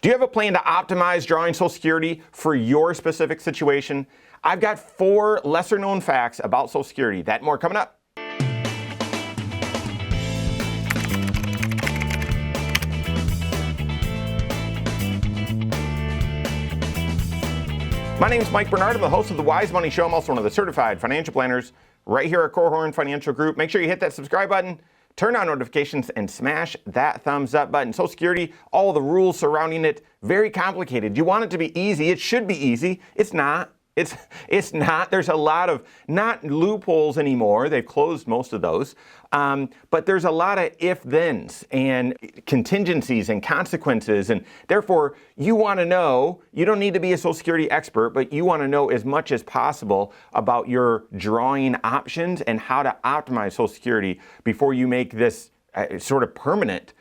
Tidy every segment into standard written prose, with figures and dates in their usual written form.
Do you have a plan to optimize drawing Social Security for your specific situation? I've got 4 lesser known facts about Social Security. That and more coming up. My name is Mike Bernard. I'm the host of the Wise Money Show. I'm also one of the certified financial planners right here at Korhorn Financial Group. Make sure you hit that subscribe button, turn on notifications, and smash that thumbs up button. Social Security, all the rules surrounding it, very complicated. You want it to be easy. It should be easy. It's not. It's not. There's a lot of, not loopholes anymore. They've closed most of those. But there's a lot of if-thens and contingencies and consequences. And therefore, you want to know, you don't need to be a Social Security expert, but you want to know as much as possible about your drawing options and how to optimize Social Security before you make this sort of permanent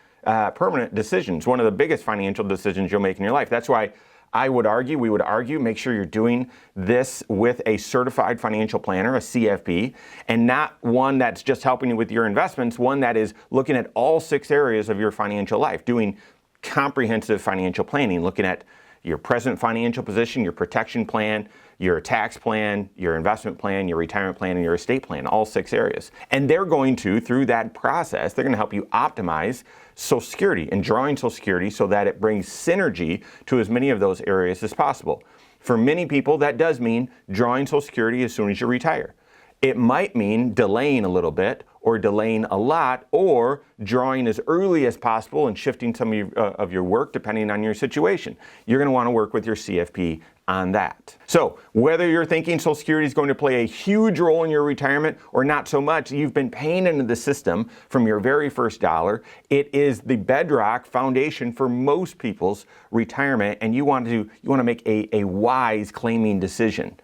decisions. One of the biggest financial decisions you'll make in your life. That's why we would argue, make sure you're doing this with a certified financial planner, a CFP, and not one that's just helping you with your investments, one that is looking at all 6 areas of your financial life, doing comprehensive financial planning, looking at your present financial position, your protection plan, your tax plan, your investment plan, your retirement plan, and your estate plan, all 6 areas. And they're going to, through that process, they're going to help you optimize Social Security and drawing Social Security so that it brings synergy to as many of those areas as possible. For many people, that does mean drawing Social Security as soon as you retire. It might mean delaying a little bit or delaying a lot or drawing as early as possible and shifting some of your work depending on your situation. You're going to want to work with your CFP on that. So whether you're thinking Social Security is going to play a huge role in your retirement or not so much, you've been paying into the system from your very first dollar. It is the bedrock foundation for most people's retirement, and you want to make a wise claiming decision.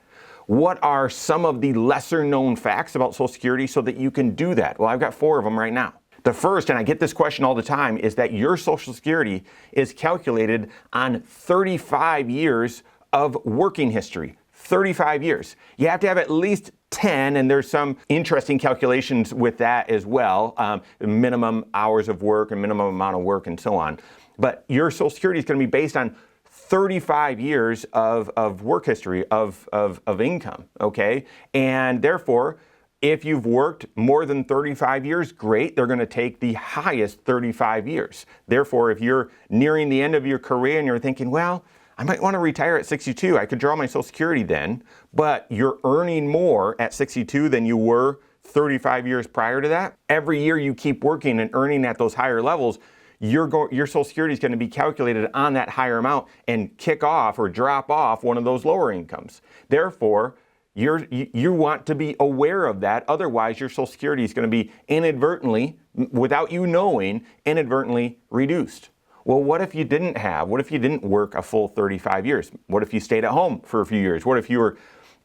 What are some of the lesser known facts about Social Security so that you can do that? Well, I've got 4 of them right now. The first, and I get this question all the time, is that your Social Security is calculated on 35 years of working history. 35 years. You have to have at least 10, and there's some interesting calculations with that as well, minimum hours of work and minimum amount of work and so on. But your Social Security is going to be based on 35 years of work history, of income, okay? And therefore, if you've worked more than 35 years, great, they're going to take the highest 35 years. Therefore, if you're nearing the end of your career and you're thinking, well, I might want to retire at 62, I could draw my Social Security then, but you're earning more at 62 than you were 35 years prior to that. Every year you keep working and earning at those higher levels, your Social Security is going to be calculated on that higher amount and kick off or drop off one of those lower incomes. Therefore, you want to be aware of that. Otherwise, your Social Security is going to be inadvertently, without you knowing, inadvertently reduced. Well, what if you didn't work a full 35 years? What if you stayed at home for a few years? What if you were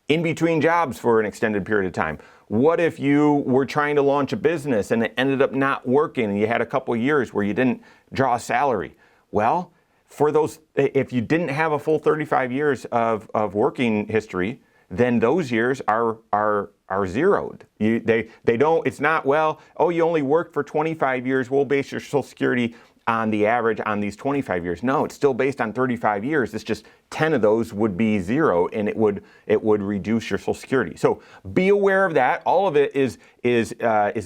in between jobs for an extended period of time? What if you were trying to launch a business and it ended up not working and you had a couple of years where you didn't draw a salary? Well, for those, if you didn't have a full 35 years of working history, then those years are zeroed. It's not, well, oh, you only worked for 25 years, we'll base your Social Security on the average on these 25 years. No, it's still based on 35 years. It's just 10 of those would be zero, and it would reduce your Social Security. So be aware of that. All of it is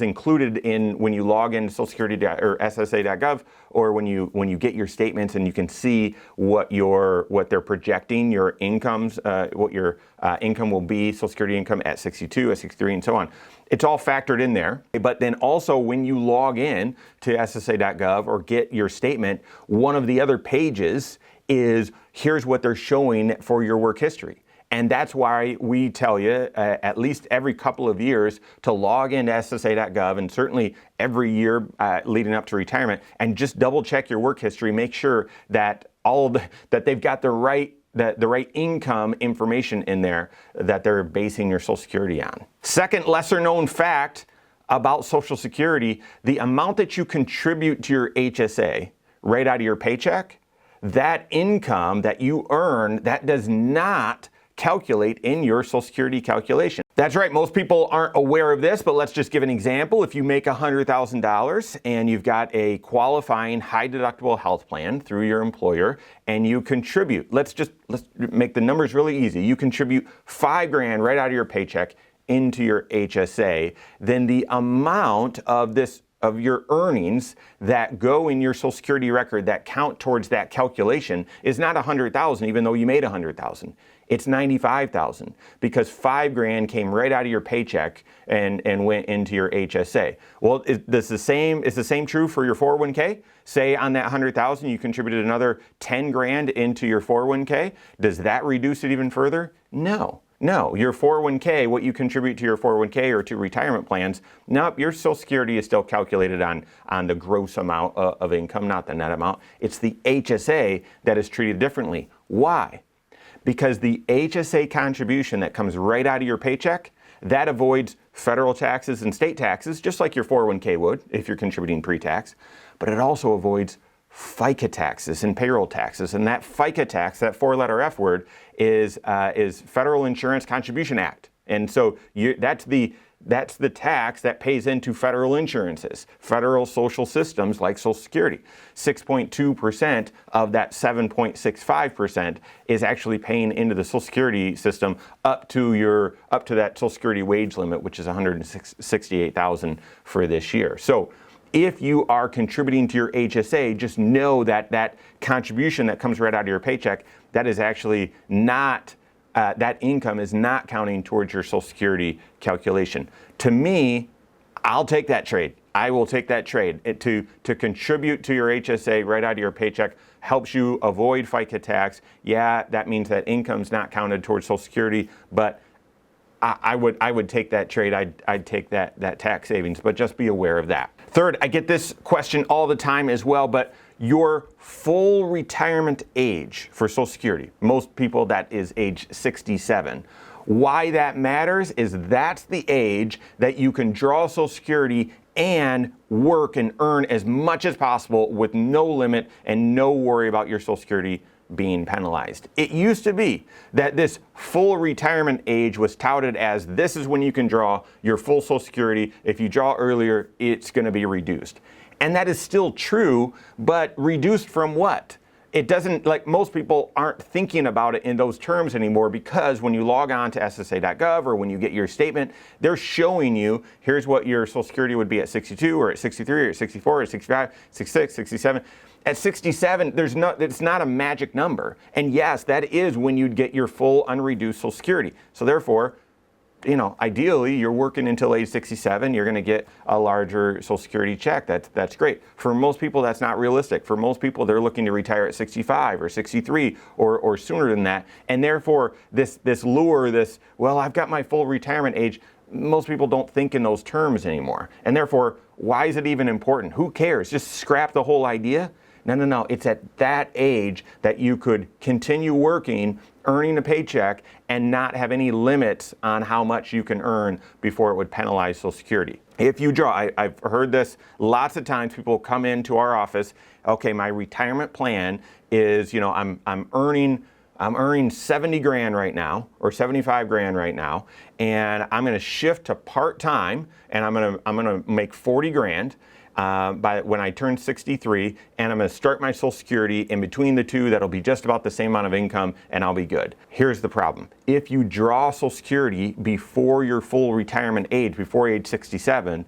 included in when you log into Social Security or SSA.gov, or when you get your statements, and you can see what they're projecting your incomes, what your income will be, Social Security income at 62, at 63, and so on. It's all factored in there. But then also when you log in to SSA.gov or get your statement, one of the other pages is here's what they're showing for your work history. And that's why we tell you at least every couple of years to log into SSA.gov, and certainly every year leading up to retirement, and just double check your work history. Make sure that that they've got the right income information in there that they're basing your Social Security on. Second lesser known fact about Social Security, the amount that you contribute to your HSA right out of your paycheck, that income that you earn, that does not calculate in your Social Security calculation. That's right, most people aren't aware of this, but let's just give an example. If you make $100,000 and you've got a qualifying high deductible health plan through your employer and you contribute, let's make the numbers really easy. You contribute $5,000 right out of your paycheck into your HSA, then the amount of your earnings that go in your Social Security record that count towards that calculation is not $100,000, even though you made $100,000. It's $95,000 because $5,000 came right out of your paycheck and went into your HSA. Well, is the same true for your 401k? Say on that $100,000 you contributed another $10,000 into your 401k. Does that reduce it even further? No. No, your 401k, what you contribute to your 401k or to retirement plans, nope, your Social Security is still calculated on the gross amount of income, not the net amount. It's the HSA that is treated differently. Why? Because the HSA contribution that comes right out of your paycheck, that avoids federal taxes and state taxes, just like your 401k would if you're contributing pre-tax, but it also avoids FICA taxes and payroll taxes. And that FICA tax, that four-letter F word, is Federal Insurance Contribution Act. And so that's the tax that pays into federal insurances, federal social systems like Social Security. 6.2% of that 7.65% is actually paying into the Social Security system up to that Social Security wage limit, which is $168,000 for this year. So if you are contributing to your HSA, just know that that contribution that comes right out of your paycheck, that is actually not, that income is not counting towards your Social Security calculation. To me, I'll take that trade. I will take that trade. To contribute to your HSA right out of your paycheck helps you avoid FICA tax. Yeah, that means that income's not counted towards Social Security, but I would take that trade. I'd take that tax savings, but just be aware of that. Third, I get this question all the time as well, but your full retirement age for Social Security, most people that is age 67. Why that matters is that's the age that you can draw Social Security and work and earn as much as possible with no limit and no worry about your Social Security being penalized. It used to be that this full retirement age was touted as this is when you can draw your full Social Security. If you draw earlier, it's going to be reduced. And that is still true, but reduced from what? It doesn't, like most people aren't thinking about it in those terms anymore because when you log on to SSA.gov or when you get your statement, they're showing you here's what your Social Security would be at 62 or at 63 or at 64 or at 65, 66, 67. At 67, it's not a magic number. And yes, that is when you'd get your full unreduced Social Security. So therefore, ideally, you're working until age 67, you're going to get a larger Social Security check. That's great. For most people, that's not realistic. For most people, they're looking to retire at 65 or 63 or sooner than that. And therefore, this lure, well, I've got my full retirement age, most people don't think in those terms anymore. And therefore, why is it even important? Who cares? Just scrap the whole idea? No. It's at that age that you could continue working, earning a paycheck, and not have any limits on how much you can earn before it would penalize Social Security. If you draw, I've heard this lots of times, people come into our office, okay, my retirement plan is, I'm earning $70,000 right now, or $75,000 right now, and I'm going to shift to part-time, and I'm going to make $40,000 by when I turn 63, and I'm going to start my Social Security in between the two. That'll be just about the same amount of income, and I'll be good. Here's the problem: if you draw Social Security before your full retirement age, before age 67,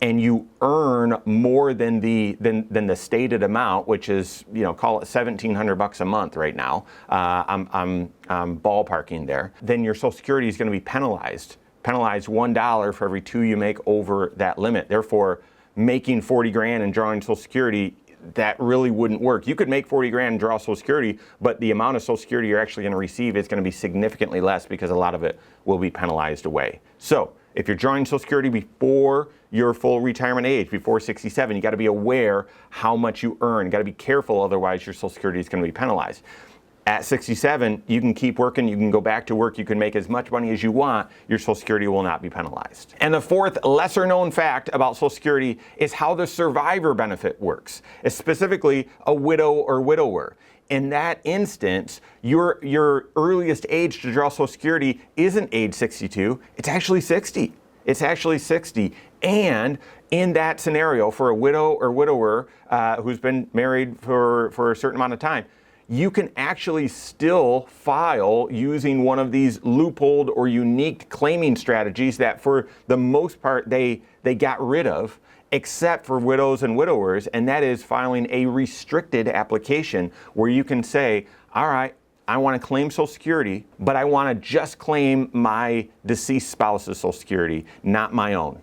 and you earn more than the stated amount, which is, call it $1,700 a month right now, I'm ballparking there, then your Social Security is going to be penalized $1 for every two you make over that limit. Therefore, making $40,000 and drawing Social Security, that really wouldn't work. You could make $40,000 and draw Social Security, but the amount of Social Security you're actually going to receive is going to be significantly less because a lot of it will be penalized away. So if you're drawing Social Security before your full retirement age, before 67, you got to be aware how much you earn. You got to be careful, otherwise your Social Security is going to be penalized. At 67, you can keep working, you can go back to work, you can make as much money as you want, your Social Security will not be penalized. And the fourth lesser known fact about Social Security is how the survivor benefit works, specifically a widow or widower. In that instance, your earliest age to draw Social Security isn't age 62, it's actually 60. It's actually 60. And in that scenario, for a widow or widower who's been married for a certain amount of time, you can actually still file using one of these loopholed or unique claiming strategies that for the most part they got rid of, except for widows and widowers, and that is filing a restricted application where you can say, all right, I want to claim Social Security, but I want to just claim my deceased spouse's Social Security, not my own.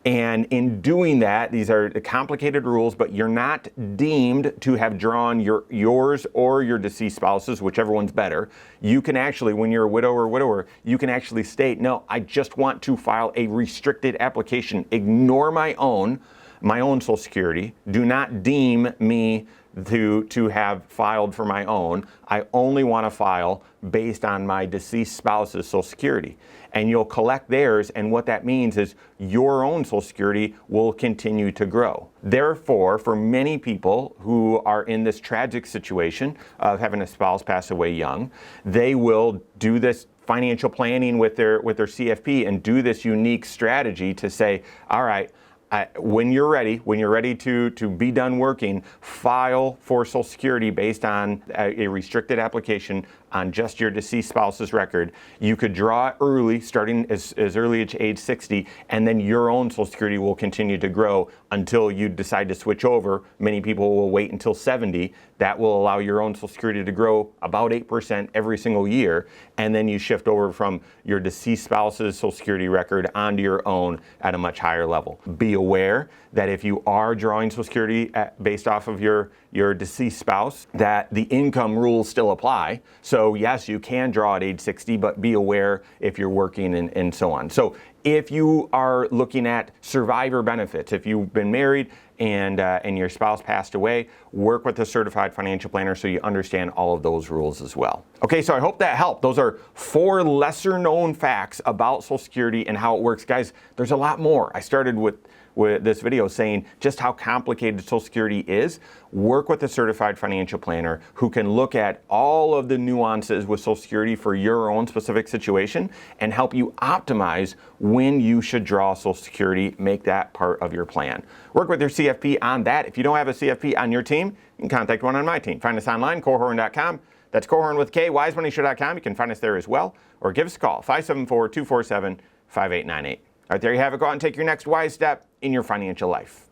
And in doing that, these are the complicated rules, but you're not deemed to have drawn yours or your deceased spouse's, whichever one's better. You can actually, when you're a widow or widower, you can actually state, no, I just want to file a restricted application. Ignore my own Social Security. Do not deem me to have filed for my own. I only want to file based on my deceased spouse's Social Security. And you'll collect theirs, and what that means is your own Social Security will continue to grow. Therefore, for many people who are in this tragic situation of having a spouse pass away young, they will do this financial planning with their CFP and do this unique strategy to say, all right, when you're ready to be done working, file for Social Security based on a restricted application on just your deceased spouse's record. You could draw it early, starting as early as age 60, and then your own Social Security will continue to grow until you decide to switch over. Many people will wait until 70. That will allow your own Social Security to grow about 8% every single year, and then you shift over from your deceased spouse's Social Security record onto your own at a much higher level. Be aware that if you are drawing Social Security based off of your deceased spouse, that the income rules still apply. So yes, you can draw at age 60, but be aware if you're working and so on. So if you are looking at survivor benefits, if you've been married and your spouse passed away, work with a certified financial planner so you understand all of those rules as well. Okay, so I hope that helped. Those are 4 lesser known facts about Social Security and how it works. Guys, there's a lot more. I started with this video saying just how complicated Social Security is. Work with a certified financial planner who can look at all of the nuances with Social Security for your own specific situation and help you optimize when you should draw Social Security, make that part of your plan. Work with your CFP on that. If you don't have a CFP on your team, you can contact one on my team. Find us online, Korhorn.com. That's Korhorn with K, wisemoneyshow.com. You can find us there as well, or give us a call, 574-247-5898. All right, there you have it. Go out and take your next wise step in your financial life.